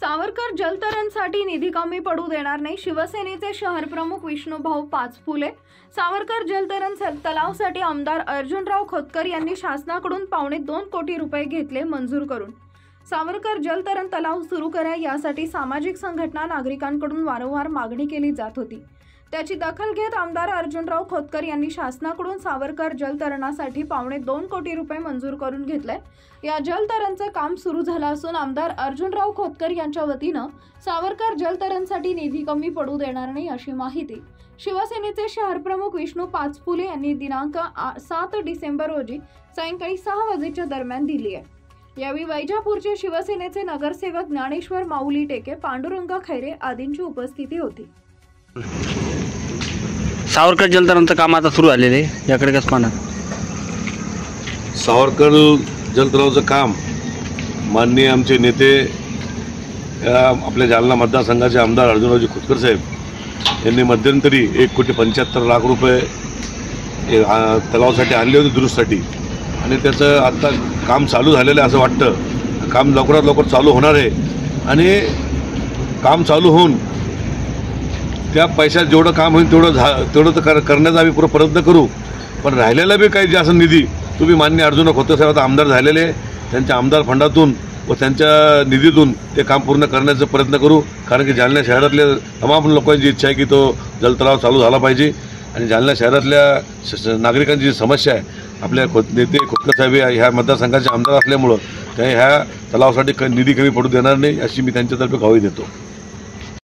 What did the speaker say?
सावरकर जलतरणसाठी निधी कमी पडू देणार नाही. शिवसेनेचे शहरप्रमुख विष्णुभाऊ पाचफुले. सावरकर जलतरण तलावासाठी आमदार अर्जुनराव खोतकर यांनी शासनाकडून 2.25 कोटी रुपये घेतले मंजूर करून. सावरकर जलतरण तलाव सुरू करा यासाठी सामाजिक संघटना नागरिकांकडून वारंवार मागणी केली जात होती. त्याची दखल घेत आमदार अर्जुनराव खोतकर यांनी शासनाकडून सावरकर जलतरणासाठी 2.25 कोटी रुपये मंजूर करून घेतले. या जलतरणचे काम सुरू झालं असून आमदार अर्जुनराव खोतकर यांच्या वतीनं सावरकर जलतरणसाठी निधी कमी पडू देणार नाही अशी माहिती शिवसेनेचे शहरप्रमुख विष्णू पाचफुले यांनी दिनांक 7 डिसेंबर रोजी सायंकाळी 6 वाजेच्या दरम्यान दिली आहे. यावेळी वैजापूरचे शिवसेनेचे नगरसेवक ज्ञानेश्वर माऊली टेके, पांडुरंग खैरे आदींची उपस्थिती होती. सावरकर जलतरणचं काम आता सुरू झालेलं आहे, याकडे कसं पाहणार? सावरकर जलतलावाचं काम माननीय आमचे नेते आपल्या जालना मतदारसंघाचे आमदार अर्जुनरावजी खोतकर साहेब यांनी मध्यंतरी 1,75,00,000 रुपये तलावासाठी आणले होते दुरुस्तीसाठी, आणि त्याचं आता काम चालू झालेलं आहे असं वाटतं. काम लवकरात लवकर चालू होणार आहे आणि काम चालू होऊन त्या पैशात जेवढं काम होईल तेवढं तर करण्याचा आम्ही पुरा प्रयत्न करू. पण राहिलेला बी काही जास्त निधी तुम्ही माननीय अर्जुनराव खोतकर साहेब आता आमदार झालेले, त्यांच्या आमदार फंडातून व त्यांच्या निधीतून ते काम पूर्ण करण्याचा प्रयत्न करू. कारण की जालना शहरातल्या तमाम लोकांची इच्छा आहे की तो जलतलाव चालू झाला पाहिजे. आणि जालना शहरातल्या नागरिकांची जी समस्या आहे, आपल्या नेते खोतकर साहेब ह्या मतदारसंघाचे आमदार असल्यामुळं ते ह्या तलावासाठी निधी कमी पडू देणार नाही अशी मी त्यांच्यातर्फे ग्वाही देतो.